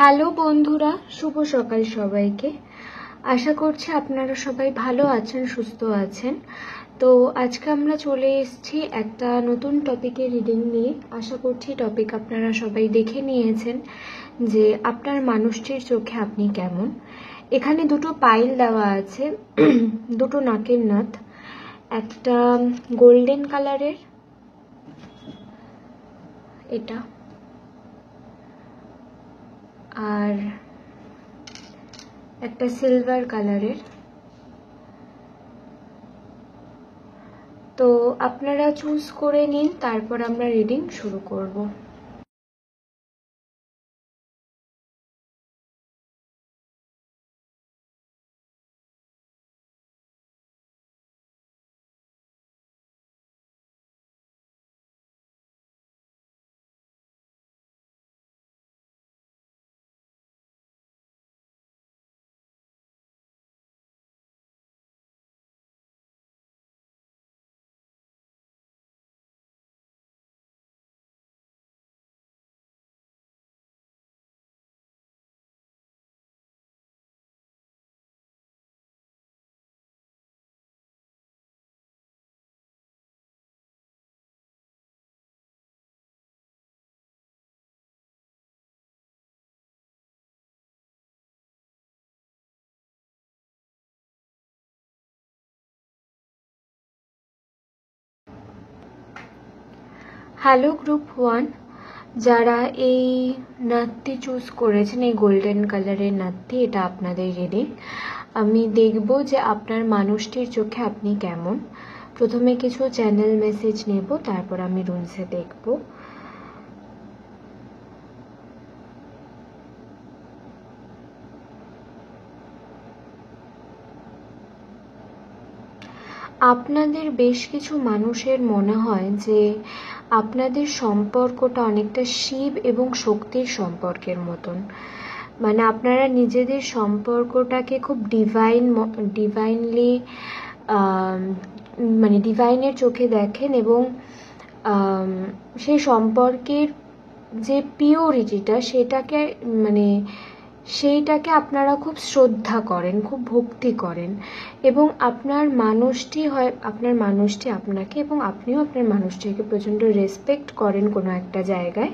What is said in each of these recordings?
Hello বন্ধুরা, শুভ সকাল সবাইকে। আশা করছি আপনারা সবাই ভালো আছেন, সুস্থ আছেন। তো আজকে আমরা চলে এসেছি একটা নতুন টপিকের রিডিং নিয়ে। আশা করছি টপিক আপনারা সবাই দেখে নিয়েছেন যে আপনার মানুষটির চোখে আপনি কেমন। এখানে দুটো পাইল দেওয়া আছে, দুটো নাকের নাথ, একটা গোল্ডেন কালারের, এটা, আর একটা সিলভার কালারের। তো আপনারা চুজ করে নিন, তারপর আমরা রিডিং শুরু করব। হ্যালো গ্রুপ 1, যারা এই নাতটি চুজ করেছেন, এই গোল্ডেন কালারের নাতটি, এটা আপনাদের রিডিং। আমি দেখব যে আপনার মানুষটির চোখে আপনি কেমন। প্রথমে কিছু চ্যানেল মেসেজ নেব, তারপর আমি রুলসে দেখব। আপনাদের বেশ কিছু মানুষের মনে হয় যে আপনাদের সম্পর্কটা অনেকটা শিব এবং শক্তির সম্পর্কের মতন। মানে আপনারা নিজেদের সম্পর্কটাকে খুব ডিভাইনলি মানে ডিভাইনের চোখে দেখেন, এবং সেই সম্পর্কের যে পিওরিটিটা সেইটাকে আপনারা খুব শ্রদ্ধা করেন, খুব ভক্তি করেন। এবং আপনার মানুষটি আপনাকে, এবং আপনিও আপনার মানুষটিকে প্রচণ্ড রেসপেক্ট করেন কোনো একটা জায়গায়।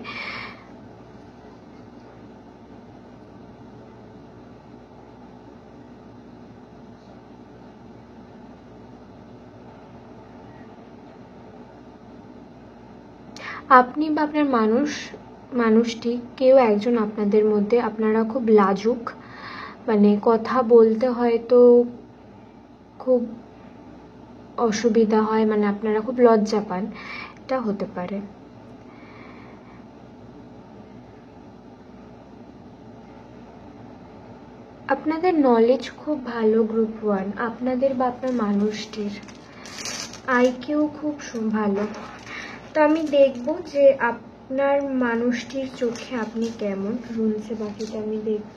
আপনি বা আপনার মানুষটি কেউ একজন আপনাদের মধ্যে, আপনারা খুব লাজুক, মানে কথা বলতে হয়তো খুব অসুবিধা হয়, মানে আপনারা খুব লজ্জা পান, এটা হতে পারে। আপনাদের নলেজ খুব ভালো গ্রুপ 1, আপনাদের বা আপনার মানুষটির আইকিউ খুব ভালো। তো আমি দেখব যে আপনার মানুষটির চোখে আপনি কেমন। রুলসে বাকিটা আমি দেখব।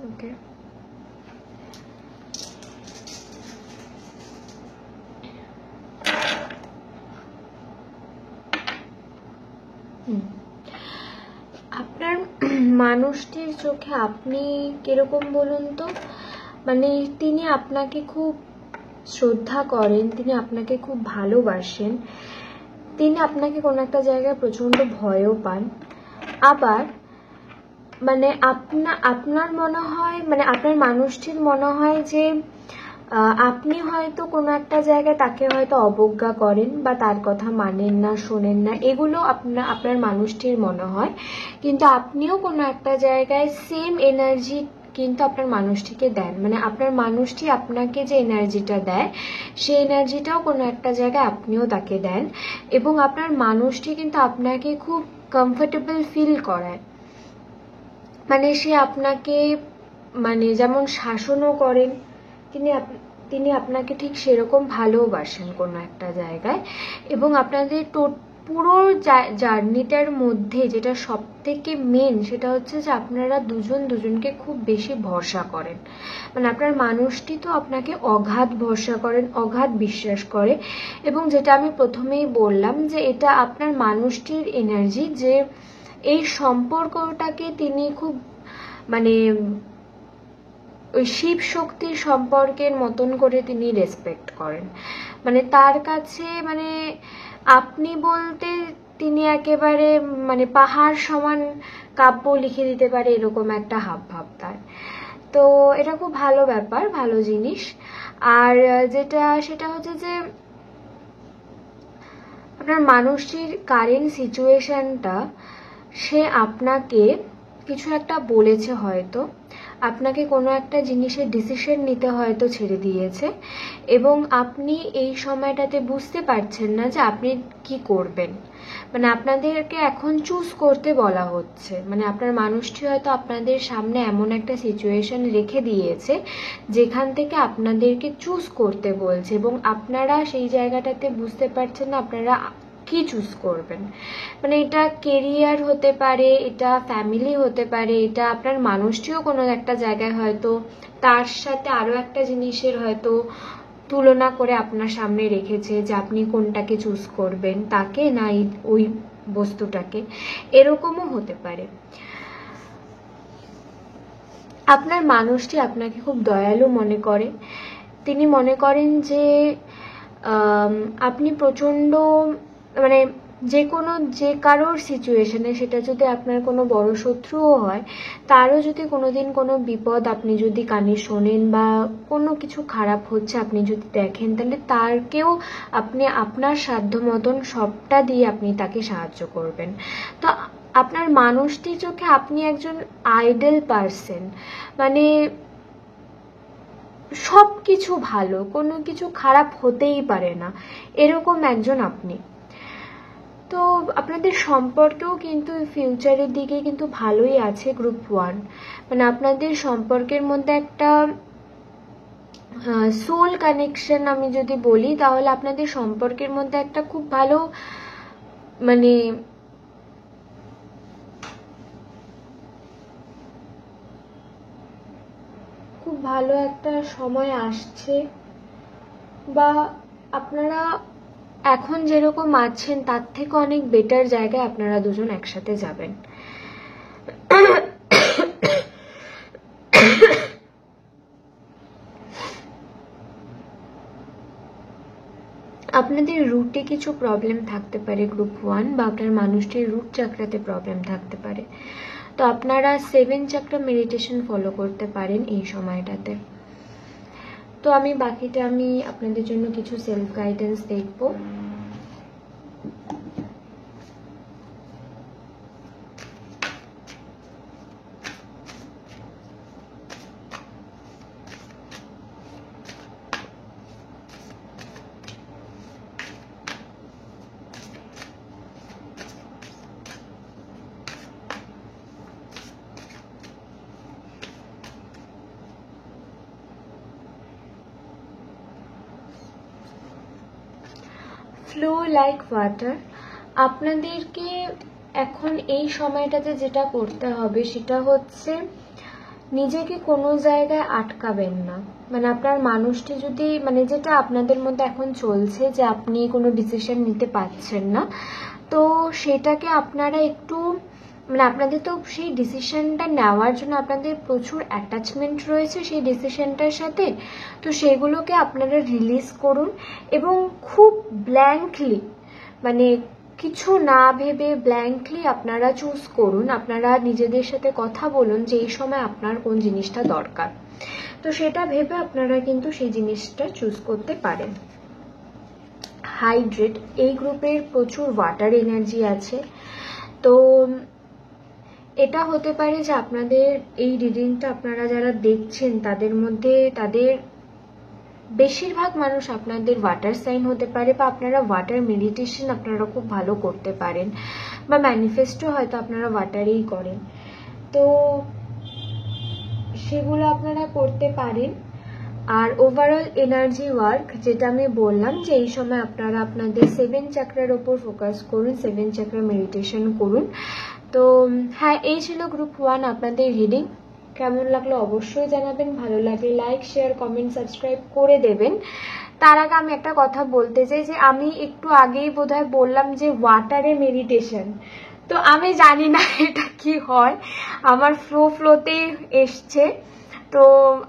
ওকে, আপনার মানুষটির চোখে আপনি কিরকম বলুন তো? মানে তিনি আপনাকে খুব শ্রদ্ধা করেন, তিনি আপনাকে খুব ভালোবাসেন, তিনি আপনাকে কোনো একটা জায়গায় প্রচণ্ড ভয়ও পান। আবার মানে আপনার মনে হয়, মানে আপনার মানুষটির মনে হয় যে আপনি হয়তো কোনো একটা জায়গায় তাকে হয়তো অবজ্ঞা করেন, বা তার কথা মানেন না, শোনেন না, এগুলো আপনার মানুষটির মনে হয়। কিন্তু আপনিও কোনো একটা জায়গায় সেম এনার্জি কিন্তু আপনার মানুষটিকে দেন। মানে আপনার মানুষটি আপনাকে যে এনার্জিটা দেয়, সেই এনার্জিটাও কোনো একটা জায়গায় আপনিও তাকে দেন। এবং আপনার মানুষটি কিন্তু আপনাকে খুব কমফোর্টেবল ফিল করায়। মানে সে আপনাকে মানে যেমন শাসনও করেন, তিনি আপনাকে ঠিক সেরকম ভালোবাসেন কোনো একটা জায়গায়। এবং আপনাদের পুরো জার্নিটার মধ্যে যেটা সব থেকে মেন সেটা হচ্ছে যে আপনারা দুজন দুজনকে খুব বেশি ভরসা করেন। মানে আপনার মানুষটি তো আপনাকে অগাধ ভরসা করেন, অগাধ বিশ্বাস করে। এবং যেটা আমি প্রথমেই বললাম যে এটা আপনার মানুষটির এনার্জি, যে এই সম্পর্কটাকে তিনি খুব মানে ওই শিব শক্তির সম্পর্কের মতন করে তিনি রেসপেক্ট করেন। মানে তার কাছে মানে আপনি বলতে তিনি একেবারে মানে পাহাড় সমান কাব্য লিখে দিতে পারে, এরকম একটা হাবভাব তার। তো এটা খুব ভালো ব্যাপার, ভালো জিনিস। আর সেটা হচ্ছে যে আপনার মানুষটির কারেন্ট সিচুয়েশনটা, সে আপনাকে কিছু একটা বলেছে, হয়তো আপনাকে কোনো একটা জিনিসের ডিসিশন নিতে হয়তো ছেড়ে দিয়েছে, এবং আপনি এই সময়টাতে বুঝতে পারছেন না যে আপনি কি করবেন। মানে আপনাদেরকে এখন চুজ করতে বলা হচ্ছে। মানে আপনার মানুষটি হয়তো আপনাদের সামনে এমন একটা সিচুয়েশন রেখে দিয়েছে যেখান থেকে আপনাদেরকে চুজ করতে বলছে, এবং আপনারা সেই জায়গাটাতে বুঝতে পারছেন না আপনারা কি চুজ করবেন। মানে এটা কেরিয়ার হতে পারে, এটা ফ্যামিলি হতে পারে, এটা আপনার মানুষটিও কোনো একটা জায়গায় হয়তো তার সাথে আরো একটা জিনিসের হয়তো তুলনা করে আপনার সামনে রেখেছে যে আপনি কোনটাকে চুজ করবেন, তাকে না ওই বস্তুটাকে, এরকমও হতে পারে। আপনার মানুষটি আপনাকে খুব দয়ালু মনে করে। তিনি মনে করেন যে আপনি প্রচন্ড মানে যে কারোর সিচুয়েশনে, সেটা যদি আপনার কোনো বড় শত্রুও হয়, তারও যদি কোনোদিন কোনো বিপদ আপনি যদি কানে শোনেন বা কোনো কিছু খারাপ হচ্ছে আপনি যদি দেখেন, তাহলে তারকেও আপনি আপনার সাধ্য মতন সবটা দিয়ে আপনি তাকে সাহায্য করবেন। তো আপনার মানুষটির চোখে আপনি একজন আইডল পারসন, মানে সব কিছু ভালো, কোনো কিছু খারাপ হতেই পারে না, এরকম একজন আপনি। তো আপনাদের সম্পর্কেও কিন্তু ফিউচারের দিকে কিন্তু ভালোই আছে গ্রুপ 1। মানে আপনাদের সম্পর্কের মধ্যে একটা সোল কানেকশন আমি যদি বলি, তাহলে আপনাদের সম্পর্কের মধ্যে একটা খুব ভালো মানে খুব ভালো একটা সময় আসছে, বা আপনারা এখন যেরকম আছেন তার থেকে অনেক বেটার জায়গায় আপনারা দুজন একসাথে যাবেন। আপনাদের রুটে কিছু প্রবলেম থাকতে পারে গ্রুপ 1, বা আপনার মানুষটির রুট চাকরাতে প্রবলেম থাকতে পারে। তো আপনারা 7 চাকরা মেডিটেশন ফলো করতে পারেন এই সময়টাতে। তো আমি বাকিটা আমি আপনাদের জন্য কিছু সেলফ গাইডেন্স দেখবো। Flow like water. আপনাদেরকে এখন এই সময়টাতে যেটা করতে হবে সেটা হচ্ছে নিজেকে কোনো জায়গায় আটকাবেন না। মানে আপনার মানুষটি যদি মানে যেটা আপনাদের মধ্যে এখন চলছে যে আপনি কোনো ডিসিশন নিতে পারছেন না, তো সেটাকে আপনারা একটু মানে আপনাদের তো সেই ডিসিশনটা নেওয়ার জন্য আপনাদের প্রচুর অ্যাটাচমেন্ট রয়েছে সেই ডিসিশনটার সাথে, তো সেগুলোকে আপনারা রিলিজ করুন এবং খুব ব্ল্যাঙ্কলি মানে কিছু না ভেবে ব্ল্যাঙ্কলি আপনারা চুজ করুন। আপনারা নিজেদের সাথে কথা বলুন যে এই সময় আপনার কোন জিনিসটা দরকার, তো সেটা ভেবে আপনারা কিন্তু সেই জিনিসটা চুজ করতে পারেন। হাইড্রেট, এই গ্রুপের প্রচুর ওয়াটার এনার্জি আছে। তো এটা হতে পারে যে আপনাদের এই রিডিংটা আপনারা যারা দেখছেন তাদের মধ্যে তাদের বেশিরভাগ মানুষ আপনাদের ওয়াটার সাইন হতে পারে, বা আপনারা ওয়াটার মেডিটেশন আপনারা খুব ভালো করতে পারেন, বা ম্যানিফেস্টো হয়তো আপনারা ওয়াটারেই করেন, তো সেগুলো আপনারা করতে পারেন। আর ওভারঅল এনার্জি ওয়ার্ক যেটা আমি বললাম যে এই সময় আপনারা আপনাদের 7 চাকরার ওপর ফোকাস করুন, 7 চাকরা মেডিটেশন করুন। তো হ্যাঁ, এই ছিল গ্রুপ 1 আপনাদের রিডিং। কেমন লাগলো অবশ্যই জানাবেন, ভালো লাগলে লাইক শেয়ার কমেন্ট সাবস্ক্রাইব করে দেবেন। তার আগে আমি একটা কথা বলতে চাই যে আমি একটু আগেই বোধহয় বললাম যে ওয়াটারে মেডিটেশন, তো আমি জানি না এটা কি হয়, আমার ফ্লোতেই এসছে, তো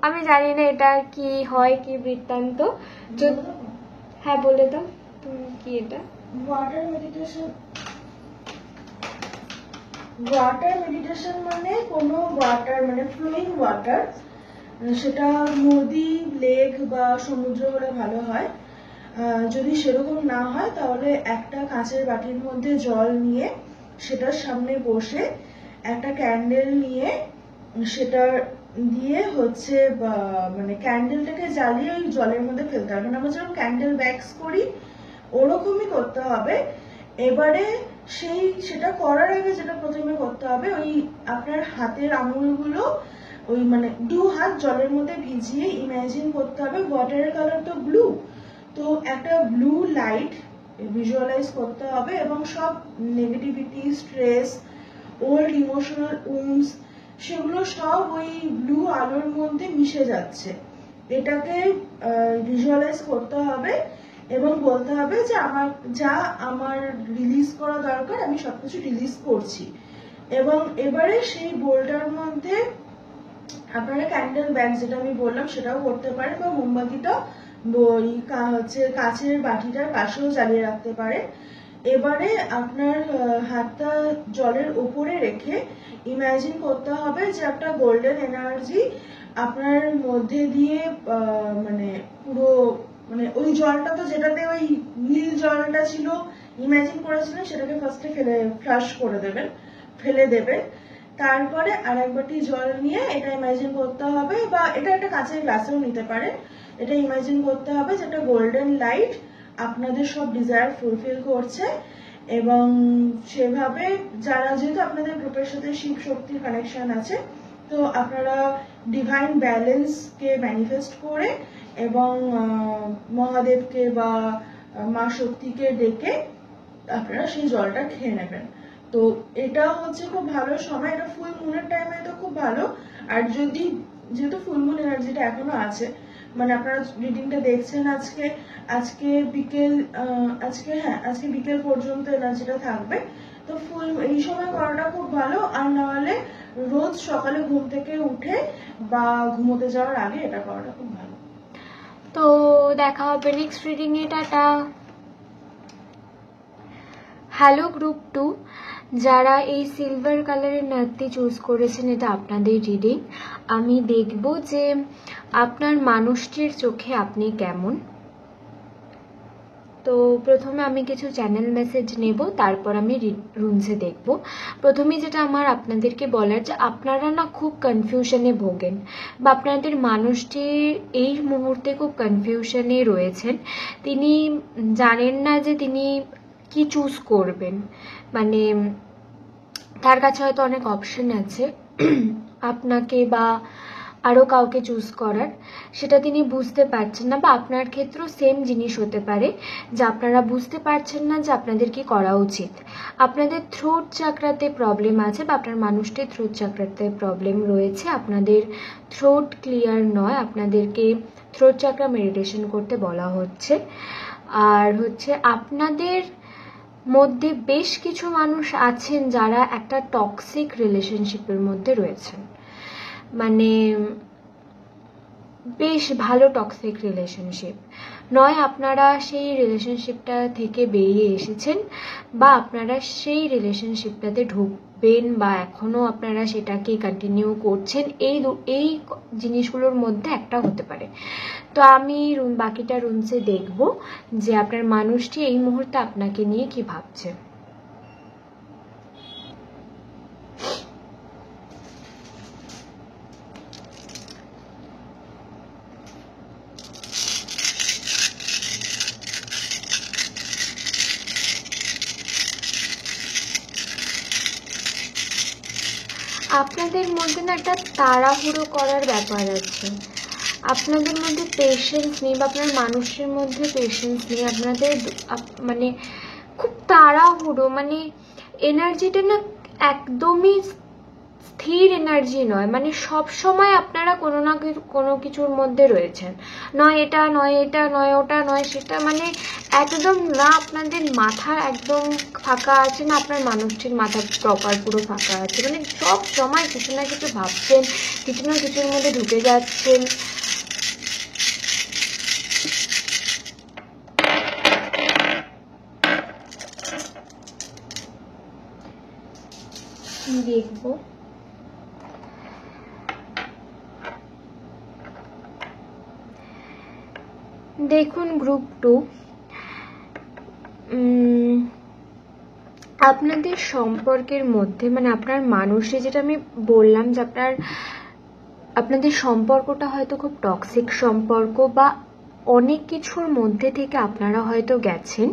আমি জানি না এটা কি হয় কি বৃত্তান্ত। হ্যাঁ বলে দাও কি এটা। ওয়াটার মেডিটেশন মানে কোনো ওয়াটার মানে ফ্লোয়িং ওয়াটার, সেটা নদী লেক বা সমুদ্র হলে ভালো হয়। যদি সেরকম না হয় তাহলে একটা কাঁচের বাটির মধ্যে জল নিয়ে সেটার সামনে বসে একটা ক্যান্ডেল নিয়ে সেটা দিয়ে হচ্ছে মানে ক্যান্ডেলটাকে জ্বালিয়ে ওই জলের মধ্যে ফেলতে হবে। আমরা যেমন ক্যান্ডেল ব্যাক্স করি ওরকমই করতে হবে। এবারে সেটা করার আগে যেটা প্রথমে করতে হবে, ওই আপনার হাতের আঙুলগুলো ওই মানে 2 হাত জলের মধ্যে ভিজিয়ে ইমাজিন করতে হবে। ওয়াটারের কালার তো ব্লু, তো একটা ব্লু লাইট ভিজুয়ালাইজ করতে হবে এবং সব negativity, stress, old emotional wounds সেগুলো সব ওই ব্লু আলোর মধ্যে মিশে যাচ্ছে। এটাকে ভিজুয়ালাইজ করতে হবে এবং বলতে হবে যে আমার রিলিজ করা দরকার, আমি সবকিছু রিলিজ করছি। এবং এবারে সেই বোলটার মধ্যে আপনারা ক্যান্ডেল ব্যাগ যেটা আমি বললাম সেটাও করতে পারেন, বা মোমবাতিটা ওই হচ্ছে কাচের বাটিটার পাশেও জ্বালিয়ে রাখতে পারেন। এবারে আপনার হাতটা জলের উপরে রেখে ইমাজিন করতে হবে যে একটা গোল্ডেন এনার্জি আপনার মধ্যে দিয়ে মানে পুরো মানে ওই জলটা তো যেটাতে ওই নীল জলটা ছিল ইমাজিন করেছিলেন সেটাকে ফার্স্টে ফেলে দেবেন। তারপরে আরেক বাটি জল নিয়ে এটা ইমাজিন করতে হবে, বা এটা একটা কাঁচের গ্লাসেও নিতে পারেন। এটা ইমাজিন করতে হবে যে একটা গোল্ডেন লাইট আপনাদের সব ডিজায়ার ফুলফিল করছে। এবং সেভাবে যেহেতু আপনাদের গ্রুপের সাথে শিব শক্তির কানেকশন আছে, তো আপনারা ডিভাইন ব্যালেন্সকে ম্যানিফেস্ট করে এবং মহাদেবকে বা মা শক্তিকে ডেকে আপনারা সেই জলটা খেয়ে নেবেন। তো এটা হচ্ছে খুব ভালো সময়, এটা ফুল মুনের টাইমে তো খুব ভালো। আর যেহেতু ফুল মুন এনার্জিটা এখনো আছে, মানে আপনারা রিডিংটা দেখছেন আজকে বিকেল পর্যন্ত এনার্জিটা থাকবে, তো এই সময় করাটা খুব ভালো। আর নাহলে রোজ সকালে ঘুম থেকে উঠে বা ঘুমোতে যাওয়ার আগে এটা করাটা খুব ভালো। তো দেখা হবে next reading a, tata. Hello group 2, যারা এই সিলভার কালারের নাতি চুজ করেছেন এটা আপনাদের রিডিং। আমি দেখব যে আপনার মানুষটির চোখে আপনি কেমন। তো প্রথমে আমি কিছু চ্যানেল মেসেজ নেব, তারপর আমি রুমসে দেখব। প্রথমে যেটা আমার আপনাদেরকে বলার যে আপনারা না খুব কনফিউশনে ভোগেন, বা আপনাদের মানুষটি এই মুহূর্তে খুব কনফিউশনে রয়েছেন। তিনি জানেন না যে তিনি কি চুজ করবেন, মানে তার কাছে হয়তো অনেক অপশন আছে আপনাকে বা আরও কাউকে চুজ করার, সেটা তিনি বুঝতে পারছেন না। বা আপনার ক্ষেত্রেও সেম জিনিস হতে পারে যে আপনারা বুঝতে পারছেন না যে আপনাদের কি করা উচিত। আপনাদের থ্রোট চাকরাতে প্রবলেম আছে, বা আপনার মানুষটির থ্রোট চাকরাতে প্রবলেম রয়েছে, আপনাদের থ্রোট ক্লিয়ার নয়, আপনাদেরকে থ্রোট চাকরা মেডিটেশন করতে বলা হচ্ছে। আর হচ্ছে আপনাদের মধ্যে বেশ কিছু মানুষ আছেন যারা একটা টক্সিক রিলেশনশিপের মধ্যে রয়েছেন, মানে বেশ ভালো টক্সিক রিলেশনশিপ নয়। আপনারা সেই রিলেশনশিপটা থেকে বেরিয়ে এসেছেন, বা আপনারা সেই রিলেশনশিপটাতে ঢুকবেন, বা এখনো আপনারা সেটাকে কন্টিনিউ করছেন। এই জিনিসগুলোর মধ্যে একটা হতে পারে। তো আমি বাকিটা রুমসে দেখব যে আপনার মানুষটি এই মুহূর্তে আপনাকে নিয়ে কি ভাবছে। আপনাদের মধ্যে না একটা তাড়াহুড়ো করার ব্যাপার আছে, আপনাদের মধ্যে পেশেন্স নেই বা আপনার মানুষের মধ্যে পেশেন্স নেই। আপনাদের মানে খুব তাড়াহুড়ো, মানে এনার্জিটা না একদমই স্থির এনার্জি নয়, মানে সব সময় আপনারা কোনো না কোনো কিছুর মধ্যে রয়েছেন, নয় এটা নয় এটা নয় ওটা নয় সেটা, মানে একদম না আপনাদের মাথা একদম ফাঁকা আছে না আপনার মানুষটির মাথা প্রপার পুরো ফাঁকা আছে, মানে সব সময় কিছু না কিছু ভাবছেন, কিছু না কিছুর মধ্যে ঢুকে যাচ্ছেন। দেখবো দেখুন গ্রুপ 2, আপনাদের সম্পর্কের মধ্যে মানে আপনার মানুষে, যেটা আমি বললাম যে আপনাদের সম্পর্কটা হয়তো খুব টক্সিক সম্পর্ক বা অনেক কিছুর মধ্যে থেকে আপনারা হয়তো গেছেন,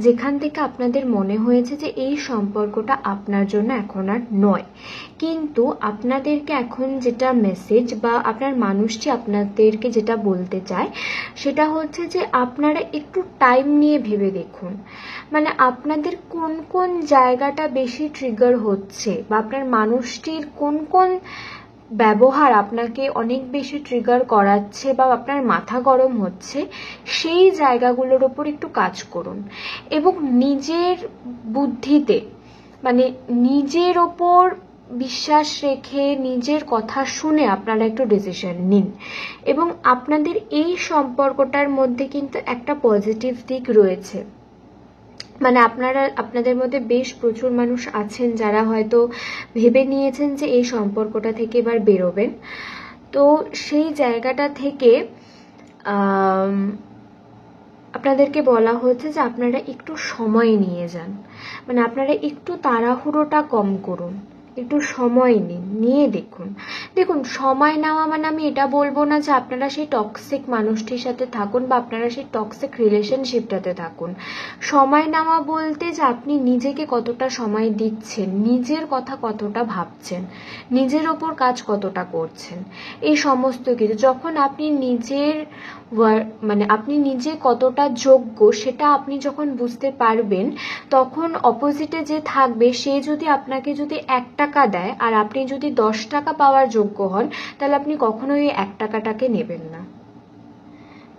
যেখান থেকে আপনাদের মনে হয়েছে যে এই সম্পর্কটা আপনার জন্য এখন আর নয়। কিন্তু আপনাদেরকে এখন যেটা মেসেজ বা আপনার মানুষটি আপনাদেরকে যেটা বলতে চায় সেটা হচ্ছে যে আপনারা একটু টাইম নিয়ে ভেবে দেখুন, মানে আপনাদের কোন কোন জায়গাটা বেশি ট্রিগার হচ্ছে বা আপনার মানুষটির কোন কোন ব্যবহার আপনাকে অনেক বেশি ট্রিগার করাচ্ছে বা আপনার মাথা গরম হচ্ছে, সেই জায়গাগুলোর ওপর একটু কাজ করুন এবং নিজের বুদ্ধিতে মানে নিজের ওপর বিশ্বাস রেখে নিজের কথা শুনে আপনারা একটু ডিসিশন নিন। এবং আপনাদের এই সম্পর্কটার মধ্যে কিন্তু একটা পজিটিভ দিক রয়েছে, মানে আপনাদের মধ্যে বেশ প্রচুর মানুষ আছেন যারা হয়তো ভেবে নিয়েছেন যে এই সম্পর্কটা থেকে এবার বেরোবেন। তো সেই জায়গাটা থেকে আপনাদেরকে বলা হচ্ছে যে আপনারা একটু সময় নিয়ে যান, মানে আপনারা একটু তাড়াহুড়োটা কম করুন, একটু সময় নিন, নিয়ে দেখুন সময় নেওয়া মানে আমি এটা বলবো না যে আপনারা সেই টক্সিক মানুষটির সাথে থাকুন বা আপনারা সেই টক্সিক রিলেশনশিপটাতে থাকুন। সময় নেওয়া বলতে যে আপনি নিজেকে কতটা সময় দিচ্ছেন, নিজের কথা কতটা ভাবছেন, নিজের ওপর কাজ কতটা করছেন, এই সমস্ত কিছু যখন আপনি আপনি নিজে কতটা যোগ্য সেটা আপনি যখন বুঝতে পারবেন, তখন অপোজিটে যে থাকবে সে যদি আপনাকে যদি 1 টাকা দেয় আর আপনি যদি 10 টাকা পাওয়ার যোগ্য হন, তাহলে আপনি কখনোই 1 টাকাটাকে নেবেন না।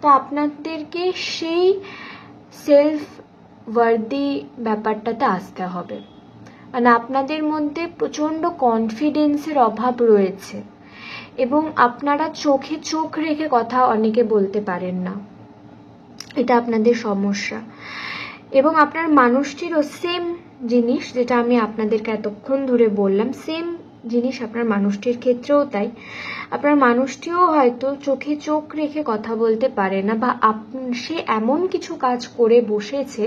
তো আপনাদেরকে সেই সেলফ ওয়ার্দি ব্যাপারটাতে আসতে হবে, মানে আপনাদের মধ্যে প্রচন্ড কনফিডেন্সের অভাব রয়েছে এবং আপনারা চোখে চোখ রেখে কথা অনেকে বলতে পারেন না, এটা আপনাদের সমস্যা। এবং আপনার মানুষটিরও সেম জিনিস, যেটা আমি আপনাদেরকে এতক্ষণ ধরে বললাম, সেম জিনিস আপনার মানুষটির ক্ষেত্রেও তাই। আপনার মানুষটিও হয়তো চোখে চোখ রেখে কথা বলতে পারে না বা সে এমন কিছু কাজ করে বসেছে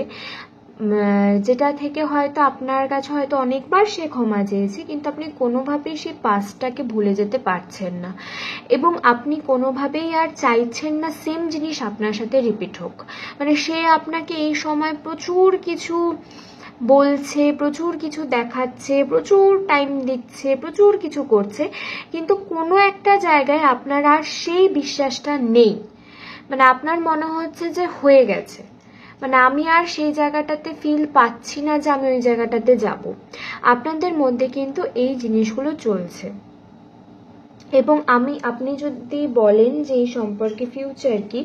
যেটা থেকে হয়তো আপনার কাছে হয়তো অনেকবার সে ক্ষমা চেয়েছে, কিন্তু আপনি কোনোভাবেই সেই পাস্টটাকে ভুলে যেতে পারছেন না এবং আপনি কোনোভাবেই আর চাইছেন না সেম জিনিস আপনার সাথে রিপিট হোক। মানে সে আপনাকে এই সময় প্রচুর কিছু বলছে, প্রচুর কিছু দেখাচ্ছে, প্রচুর টাইম দিচ্ছে, প্রচুর কিছু করছে, কিন্তু কোনো একটা জায়গায় আপনার আর সেই বিশ্বাসটা নেই, মানে আপনার মনে হচ্ছে যে হয়ে গেছে, মানে আমি আর সেই জায়গাটাতে ফিল পাচ্ছি না যে আমি ওই জায়গাটাতে যাব। আপনাদের মধ্যে কিন্তু এই জিনিসগুলো চলছে এবং আপনি যদি বলেন যে এই সম্পর্কে ফিউচার কি,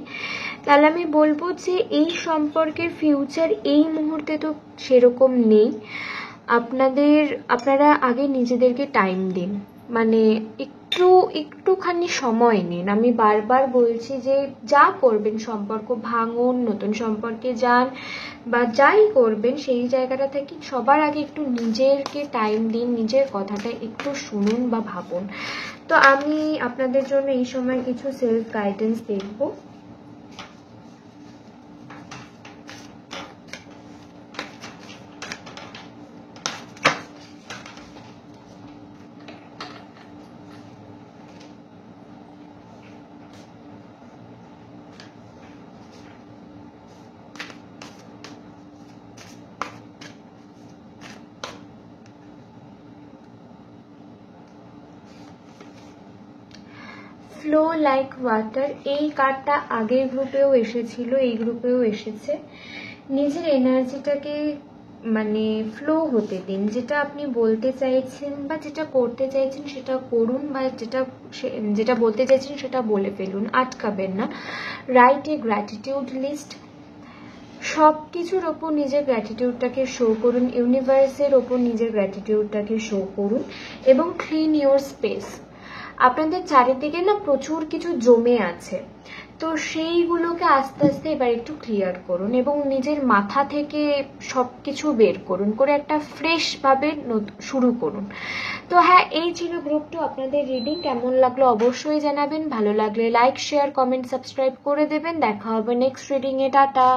তাহলে আমি বলবো যে এই সম্পর্কের ফিউচার এই মুহূর্তে তো সেরকম নেই। আপনারা আগে নিজেদেরকে টাইম দিন, মানে একটুখানি সময় নিন। আমি বারবার বলছি যে যা করবেন, সম্পর্ক ভাঙুন, নতুন সম্পর্কে যান বা যাই করবেন, সেই জায়গাটা থেকে সবার আগে একটু নিজেকে টাইম দিন, নিজের কথাটা একটু শুনুন বা ভাবুন। তো আমি আপনাদের জন্য এই সময় কিছু সেলফ গাইডেন্স দেখবো। ফ্লো লাইক ওয়াটার, এই কার্ডটা আগের গ্রুপেও এসেছিল, এই গ্রুপেও এসেছে। নিজের এনার্জিটাকে মানে ফ্লো হতে দিন, যেটা আপনি বলতে চাইছেন বা যেটা করতে চাইছেন সেটা করুন, বা যেটা বলতে চাইছেন সেটা বলে ফেলুন, আটকাবেন না। রাইট এ গ্র্যাটিটিউড লিস্ট, সব কিছুর ওপর নিজের গ্র্যাটিটিউডটাকে শো করুন, ইউনিভার্সের ওপর নিজের গ্র্যাটিটিউডটাকে শো করুন, এবং ক্লিন ইওর স্পেস। আপনাদের চারিদিকে না প্রচুর কিছু জমে আছে, তো সেইগুলোকে আস্তে আস্তে এবার একটু ক্লিয়ার করুন এবং নিজের মাথা থেকে সব কিছু বের করুন, করে একটা ফ্রেশভাবে শুরু করুন। তো হ্যাঁ, এই ছিল গ্রুপ 2 আপনাদের রিডিং। কেমন লাগলো অবশ্যই জানাবেন, ভালো লাগলে লাইক, শেয়ার, কমেন্ট, সাবস্ক্রাইব করে দেবেন। দেখা হবে নেক্সট রিডিংয়ে। টাটা।